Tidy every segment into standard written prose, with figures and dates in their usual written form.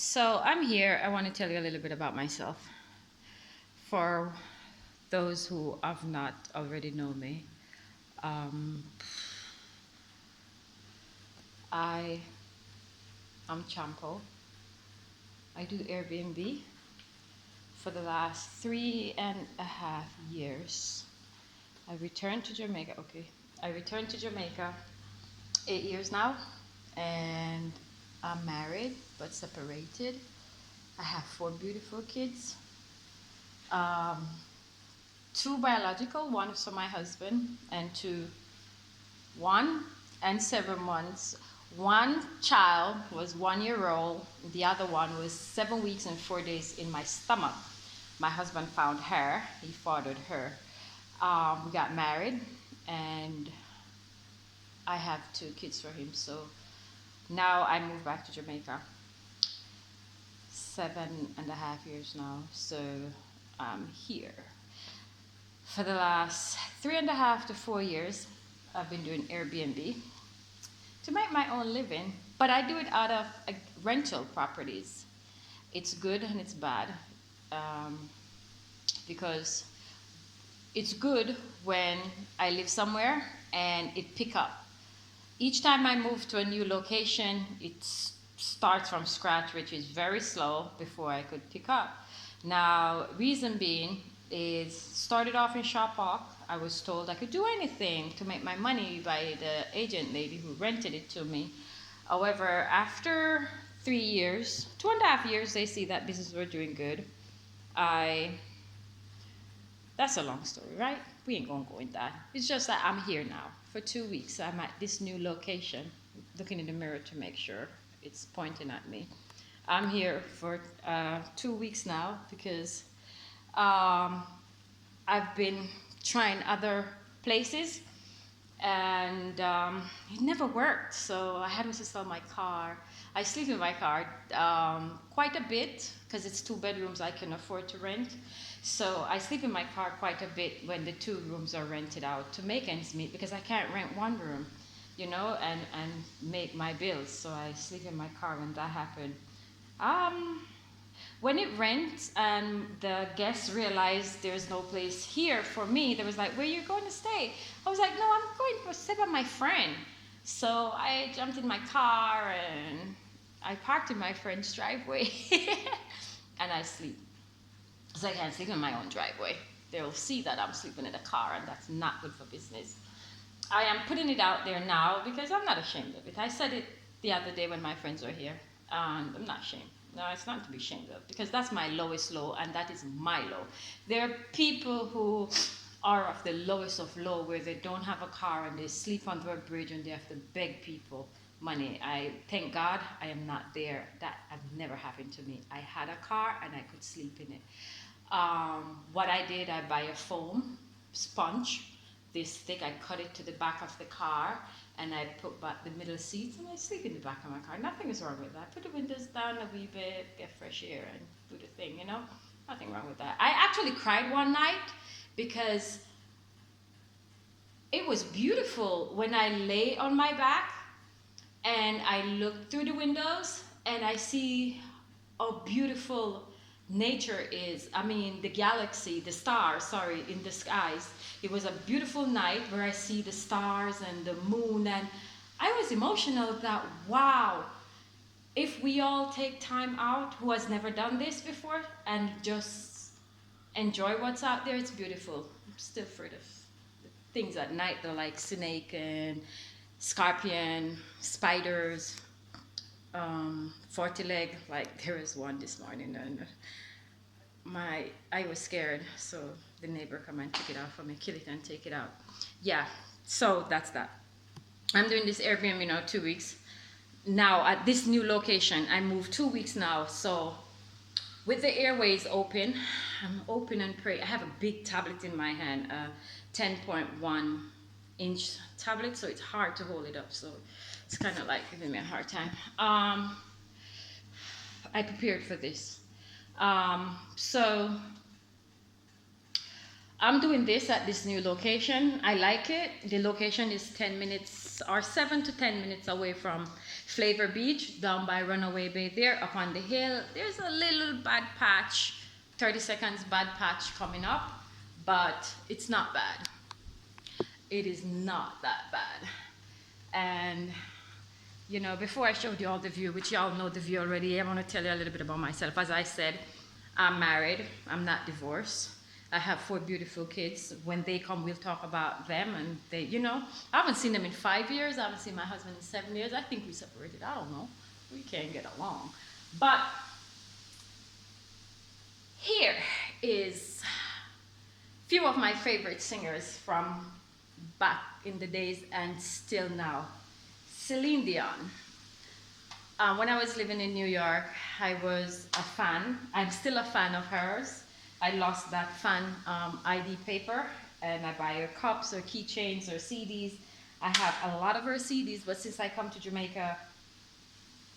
So I'm here. I want to tell you a little bit about myself. For those who have not already known me, um, I am Csompó. I do Airbnb for the last 3.5 years. I returned to Jamaica. Okay, I returned to Jamaica 8 years now, and I'm married but separated. I have 4 beautiful kids. Um, Two biological, one is for my husband, and 1 and 7 months. One child was 1 year old, the other one was 7 weeks and 4 days in my stomach. My husband found her, he fathered her. We got married, and I have 2 kids for him. So now I moved back to Jamaica. 7.5 years now, so I'm here. For the last 3.5 to 4 years, I've been doing Airbnb to make my own living, but I do it out of rental properties. It's good and it's bad, because it's good when I live somewhere and it pick up. Each time I move to a new location, it starts from scratch, which is very slow before I could pick up. Now, reason being is, started off in Csompó. I was told I could do anything to make my money by the agent lady who rented it to me. However, after 3 years, 2.5 years, they see that business were doing good. That's a long story, right? We ain't gonna go into that. It's just that I'm here now for 2 weeks. I'm at this new location, looking in the mirror to make sure it's pointing at me. I'm here for 2 weeks now because I've been trying other places, and it never worked. So I had to sell my car. I sleep in my car quite a bit because it's 2 bedrooms I can afford to rent. So I sleep in my car quite a bit when the 2 rooms are rented out to make ends meet, because I can't rent 1 room, and make my bills. So I sleep in my car when that happened. When it rents and the guests realized there's no place here for me, they was like, "Where you going to stay?" I was like, "No, I'm going to stay by my friend." So I jumped in my car and I parked in my friend's driveway and I sleep. So I can't sleep in my own driveway. They'll see that I'm sleeping in a car, and that's not good for business. I am putting it out there now because I'm not ashamed of it. I said it the other day when my friends were here, and I'm not ashamed. No, it's not to be ashamed of, because that's my lowest low, and that is my low. There are people who are of the lowest of low, where they don't have a car and they sleep under a bridge and they have to beg people money. I thank God I am not there. That had never happened to me. I had a car and I could sleep in it. What I did, I buy a foam sponge, this thick. I cut it to the back of the car, and I put back the middle seats, and I sleep in the back of my car. Nothing is wrong with that. Put the windows down a wee bit, get fresh air, and do the thing, Nothing wrong with that. I actually cried one night because it was beautiful when I lay on my back and I look through the windows and I see how beautiful nature is. I mean, the galaxy, the stars, in the skies. It was a beautiful night where I see the stars and the moon, and I was emotional that, wow, if we all take time out, who has never done this before, and just enjoy what's out there, it's beautiful. I'm still afraid of the things at night, though, like snake and scorpion, spiders, 40 leg, like there was one this morning, and I was scared, so the neighbor come and took it out for me, kill it and take it out. Yeah, so that's that. I'm doing this Airbnb now 2 weeks. Now at this new location, I moved 2 weeks now, so with the airways open, I'm open and pray. I have a big tablet in my hand, a 10.1-inch tablet, so it's hard to hold it up, so it's kind of like giving me a hard time. I prepared for this. So I'm doing this at this new location. I like it. The location is 10 minutes or 7 to 10 minutes away from Flavor Beach, down by Runaway Bay there, up on the hill. There's a little bad patch, 30 seconds bad patch coming up, but it's not bad. It is not that bad. And you know, before I showed you all the view, which y'all know the view already, I want to tell you a little bit about myself. As I said, I'm married. I'm not divorced. I have 4 beautiful kids. When they come, we'll talk about them. And they, you know, I haven't seen them in 5 years. I haven't seen my husband in 7 years. I think we separated. I don't know. We can't get along. But here is a few of my favorite singers from back in the days and still now. Celine Dion. When I was living in New York, I was a fan. I'm still a fan of hers. I lost that fan ID paper, and I buy her cups or keychains or CDs. I have a lot of her CDs, but since I come to Jamaica,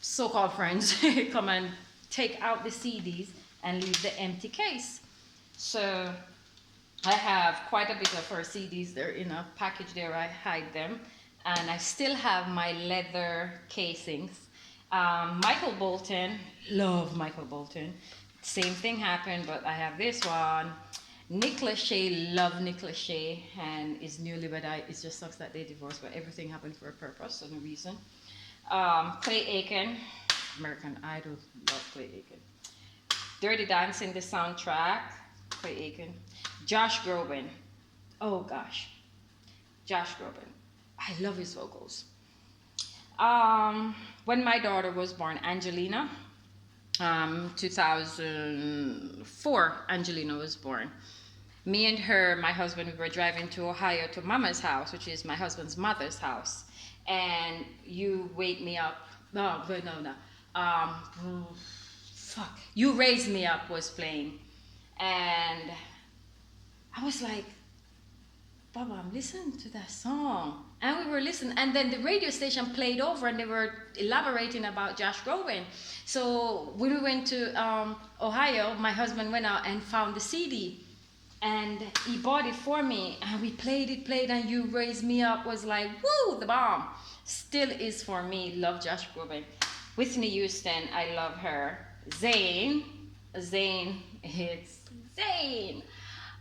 so-called friends come and take out the CDs and leave the empty case. So I have quite a bit of her CDs. They're in a package there. I hide them. And I still have my leather casings. Michael Bolton, love Michael Bolton. Same thing happened, but I have this one. Nick Lachey, love Nick Lachey, and is newly, but it just sucks that they divorced, but everything happened for a purpose and a reason. Clay Aiken, American Idol, love Clay Aiken. Dirty Dancing, the soundtrack, Clay Aiken. Josh Groban, oh gosh, Josh Groban. I love his vocals. When my daughter was born, Angelina, 2004, Angelina was born. Me and her, my husband, we were driving to Ohio to Mama's house, which is my husband's mother's house. And You Wake Me Up, no. Fuck. You Raise Me Up was playing. And I was like, Baba, I'm listening to that song. And we were listening, and then the radio station played over and they were elaborating about Josh Groban. So when we went to Ohio, my husband went out and found the CD. And he bought it for me. And we played it, and You Raise Me Up was like, woo, the bomb. Still is for me, love Josh Groban. Whitney Houston, I love her. Zayn, it's Zayn.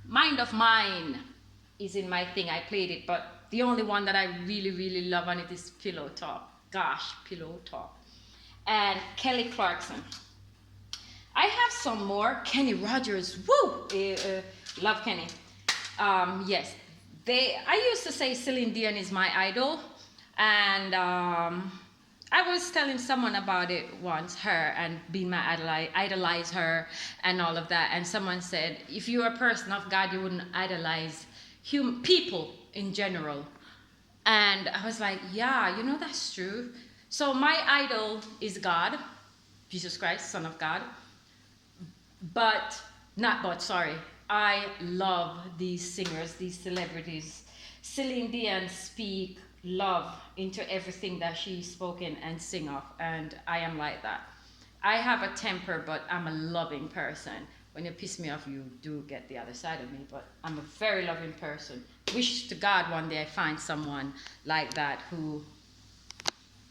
Mind of Mine is in my thing. I played it, but the only one that I really, really love on it is Pillow Talk. Gosh, Pillow Talk. And Kelly Clarkson. I have some more. Kenny Rogers, woo! Love Kenny. Yes, I used to say Celine Dion is my idol, and I was telling someone about it once, her and being my idolize her and all of that, and someone said, if you're a person of God, you wouldn't idolize people in general. And I was like, yeah, you know, that's true. So my idol is God, Jesus Christ, Son of God. I love these singers, these celebrities. Celine Dion speak love into everything that she's spoken and sing of, and I am like that. I have a temper, but I'm a loving person. When you piss me off, you do get the other side of me, but I'm a very loving person. Wish to God one day I find someone like that who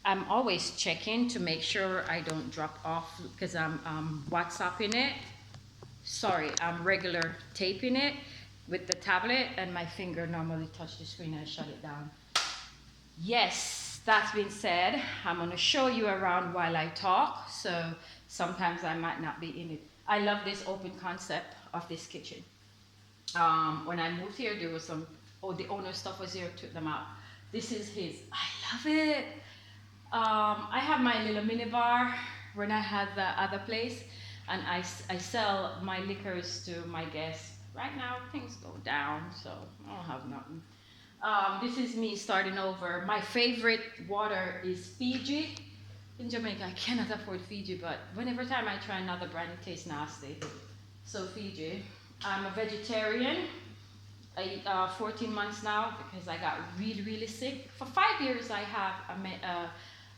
I'm always checking to make sure I don't drop off, because I'm WhatsApping it. Sorry, I'm regular taping it with the tablet, and my finger normally touch the screen and I shut it down. Yes, that's been said. I'm going to show you around while I talk, so sometimes I might not be in it. I love this open concept of this kitchen. When I moved here, there was the owner's stuff was here, took them out. This is his. I love it. I have my little mini bar when I had the other place, and I sell my liquors to my guests. Right now, things go down, so I don't have nothing. This is me starting over. My favorite water is Fiji. In Jamaica, I cannot afford Fiji, but whenever time I try another brand, it tastes nasty. So Fiji. I'm a vegetarian. I eat 14 months now because I got really, really sick. For 5 years, I have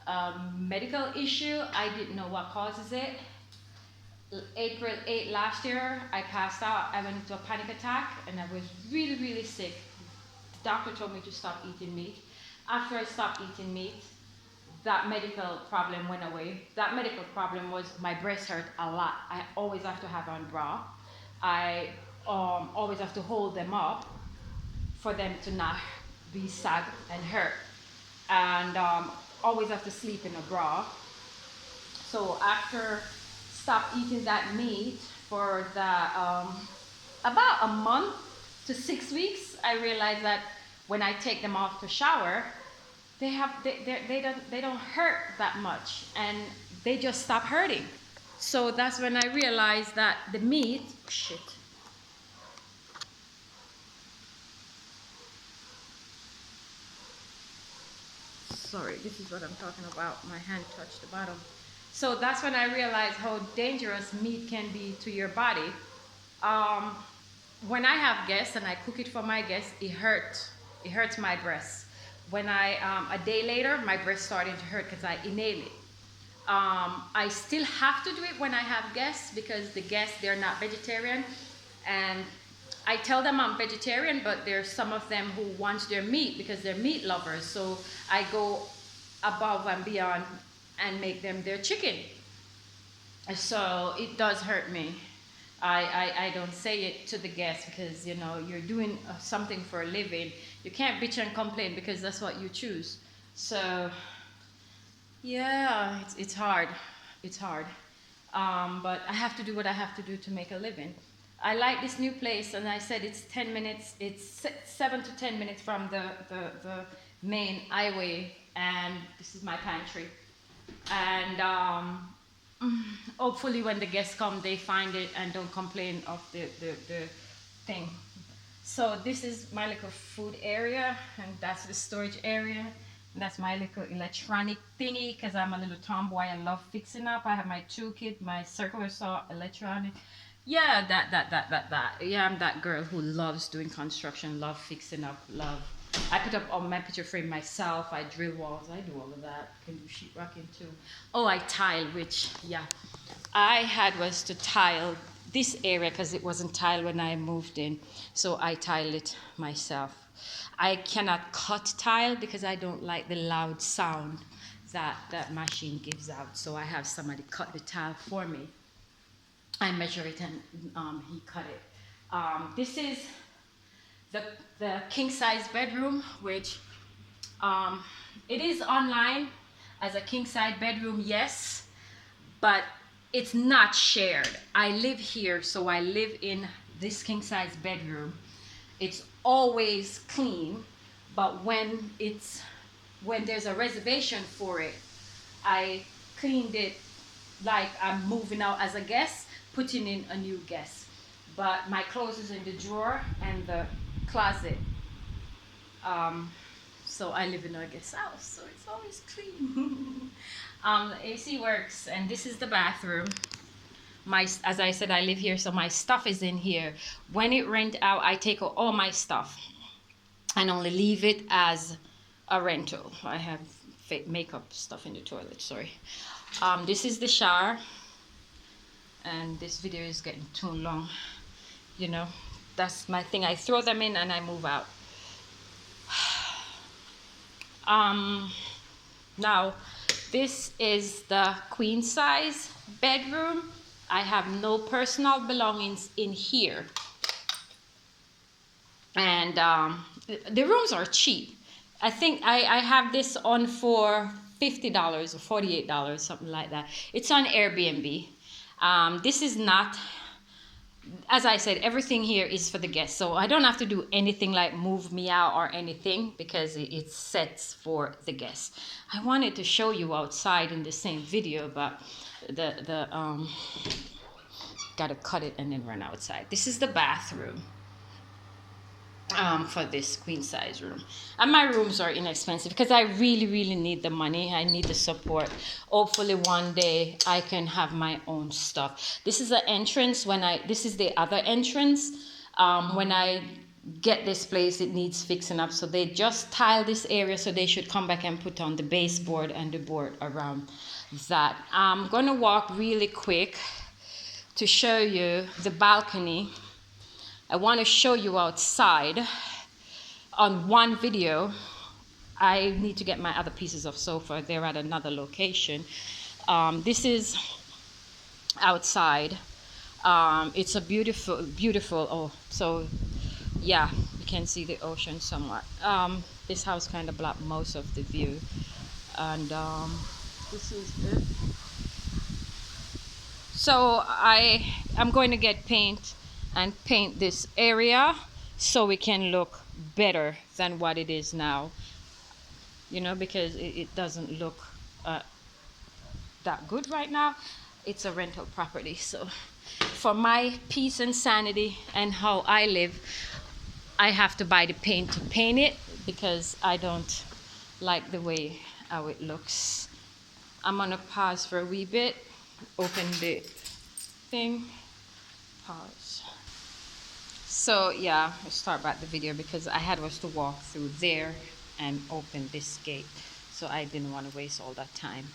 a medical issue. I didn't know what causes it. April 8 last year, I passed out. I went into a panic attack and I was really, really sick. The doctor told me to stop eating meat. After I stopped eating meat, that medical problem went away. That medical problem was my breasts hurt a lot. I always have to have on bra. I always have to hold them up for them to not be sag and hurt. And always have to sleep in a bra. So after stop eating that meat for about a month to 6 weeks, I realized that when I take them off to shower, they don't hurt that much, and they just stop hurting. So that's when I realized that the meat, shit. Sorry, this is what I'm talking about. My hand touched the bottom. So that's when I realized how dangerous meat can be to your body. When I have guests and I cook it for my guests, it hurts. It hurts my breasts. When a day later, my breast started to hurt because I inhale it. I still have to do it when I have guests because the guests, they're not vegetarian. And I tell them I'm vegetarian, but there's some of them who want their meat because they're meat lovers. So I go above and beyond and make them their chicken. So it does hurt me. I don't say it to the guests because, you know, you're doing something for a living. You can't bitch and complain because that's what you choose. So, yeah, it's hard. It's hard. But I have to do what I have to do to make a living. I like this new place, and I said it's 10 minutes. It's 7 to 10 minutes from the main highway, and this is my pantry. And hopefully when the guests come, they find it and don't complain of the thing. So this is my little food area, and that's the storage area. And that's my little electronic thingy, because I'm a little tomboy. I love fixing up. I have my tool kit, my circular saw, electronic. Yeah, that. Yeah, I'm that girl who loves doing construction, love fixing up, love. I put up all my picture frame myself. I drill walls. I do all of that. I can do sheetrocking too. Oh, I tile, which, yeah. I had was to tile this area because it wasn't tiled when I moved in. So I tiled it myself. I cannot cut tile because I don't like the loud sound that that machine gives out. So I have somebody cut the tile for me. I measure it and he cut it. This is the king size bedroom, which it is online as a king size bedroom, yes, but it's not shared. I live here, so I live in this king size bedroom. It's always clean, but when there's a reservation for it, I cleaned it like I'm moving out as a guest, putting in a new guest. But my clothes is in the drawer and the closet. So I live in a guest house, so it's always clean. The AC works, and this is the bathroom. As I said, I live here, so my stuff is in here. When it rent out, I take out all my stuff and only leave it as a rental. I have makeup stuff in the toilet, sorry. This is the shower, and this video is getting too long. You know, that's my thing. I throw them in and I move out. Now, this is the queen size bedroom. I have no personal belongings in here. And the rooms are cheap. I think I have this on for $50 or $48, something like that. It's on Airbnb. This is not, as I said, everything here is for the guests. So I don't have to do anything like move me out or anything because it's sets for the guests. I wanted to show you outside in the same video, but gotta cut it and then run outside. This is the bathroom for this queen size room. And my rooms are inexpensive because I really need the money. I need the support. Hopefully one day I can have my own stuff. This is the entrance. This is the other entrance. When I get this place, it needs fixing up. So they just tile this area, so they should come back and put on the baseboard and the board around that. I'm gonna walk really quick to show you the balcony. I want to show you outside. On one video, I need to get my other pieces of sofa. They're at another location. This is outside. It's a beautiful, beautiful, oh, so yeah, you can see the ocean somewhat. This house kind of blocked most of the view. And this is it. So I'm going to get paint and paint this area so it can look better than what it is now, you know, because it doesn't look that good right now. It's a rental property, so for my peace and sanity and how I live, I have to buy the paint to paint it because I don't like the way how it looks. I'm gonna pause for a wee bit, open the thing, pause. So yeah, I'll start back the video because I had was to walk through there and open this gate, so I didn't want to waste all that time.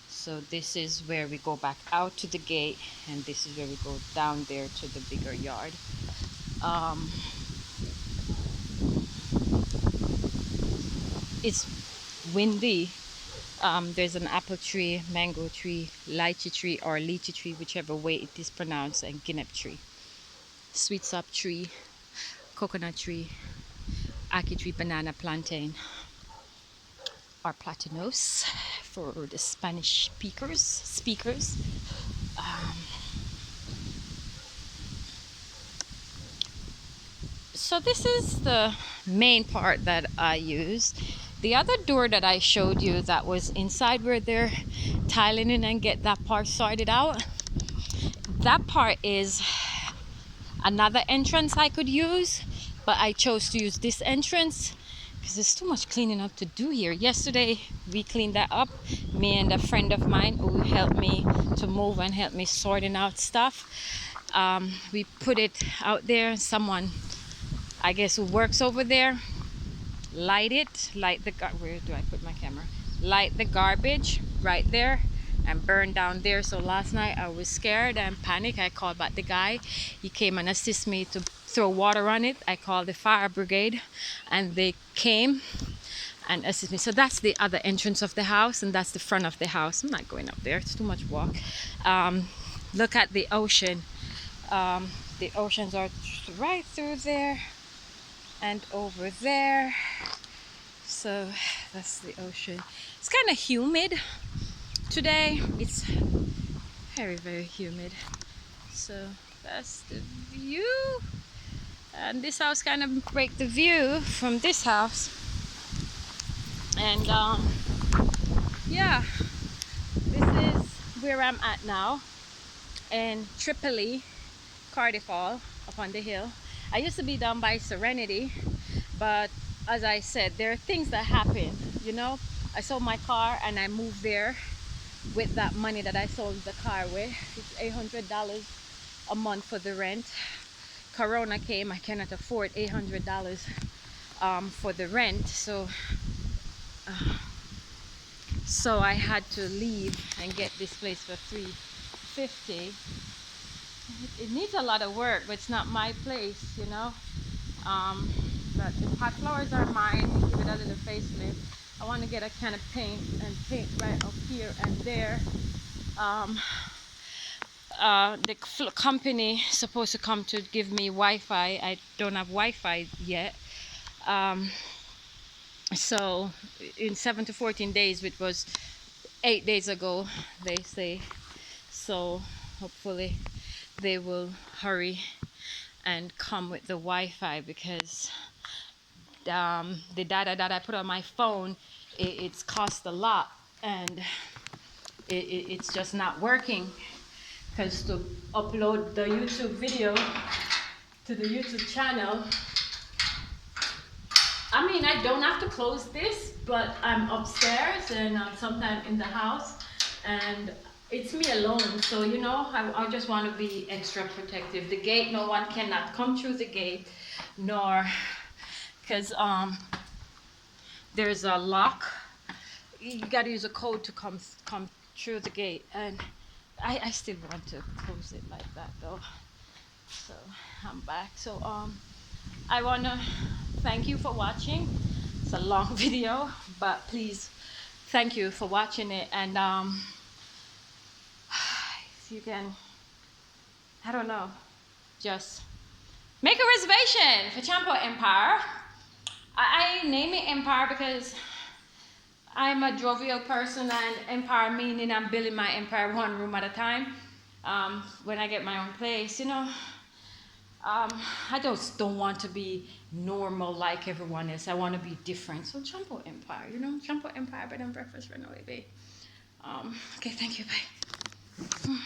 So this is where we go back out to the gate, and this is where we go down there to the bigger yard. It's windy. There's an apple tree, mango tree, lychee tree, whichever way it is pronounced, and guinea tree, sweet sap tree, coconut tree, ackee tree, banana, plantain, or platanos for the Spanish speakers. So this is the main part that I use. The other door that I showed you that was inside where they're tiling in and get that part sorted out, that part is another entrance I could use, but I chose to use this entrance because there's too much cleaning up to do here. Yesterday we cleaned that up, me and a friend of mine who helped me to move and helped me sorting out stuff. We put it out there. Someone, I guess, who works over there, light the where do I put my camera? Light the garbage right there and burn down there. So last night I was scared and panicked. I called back the guy. He came and assisted me to throw water on it. I called the fire brigade and they came and assisted me. So that's the other entrance of the house, and that's the front of the house. I'm not going up there, it's too much walk. Look at the ocean. The oceans are right through there and over there. So that's the ocean. It's kind of humid today. It's very, very humid. So that's the view. And this house kind of break the view from this house. And yeah, this is where I'm at now in Tripoli, Cardiff, up on the hill. I used to be down by Serenity, but as I said, there are things that happen, you know. I sold my car and I moved there with that money that I sold the car with. It's $800 a month for the rent. Corona came, I cannot afford $800 for the rent, so I had to leave and get this place for $350. It needs a lot of work, but it's not my place, you know. But the pot flowers are mine. Give it a little facelift. I want to get a can of paint and paint right up here and there. The company is supposed to come to give me Wi-Fi. I don't have Wi-Fi yet. So in 7 to 14 days, which was 8 days ago, they say. So hopefully they will hurry and come with the Wi-Fi, because the data that I put on my phone, it's cost a lot, and it's just not working, because to upload the YouTube video to the YouTube channel, I mean, I don't have to close this, but I'm upstairs and I'm sometimes in the house and it's me alone, so you know, I just want to be extra protective. The gate, no one cannot come through the gate, nor because there's a lock. You got to use a code to come through the gate, and I still want to close it like that though. So I'm back. So I wanna thank you for watching. It's a long video, but please thank you for watching it. And if you can, I don't know, just make a reservation for Csompó Empire. I name it Empire because I'm a jovial person, and empire meaning I'm building my empire one room at a time. When I get my own place, you know, I just don't want to be normal like everyone else. I want to be different. So Csompó Empire, you know, Csompó Empire, bed and breakfast, run away, babe. Okay, thank you, bye.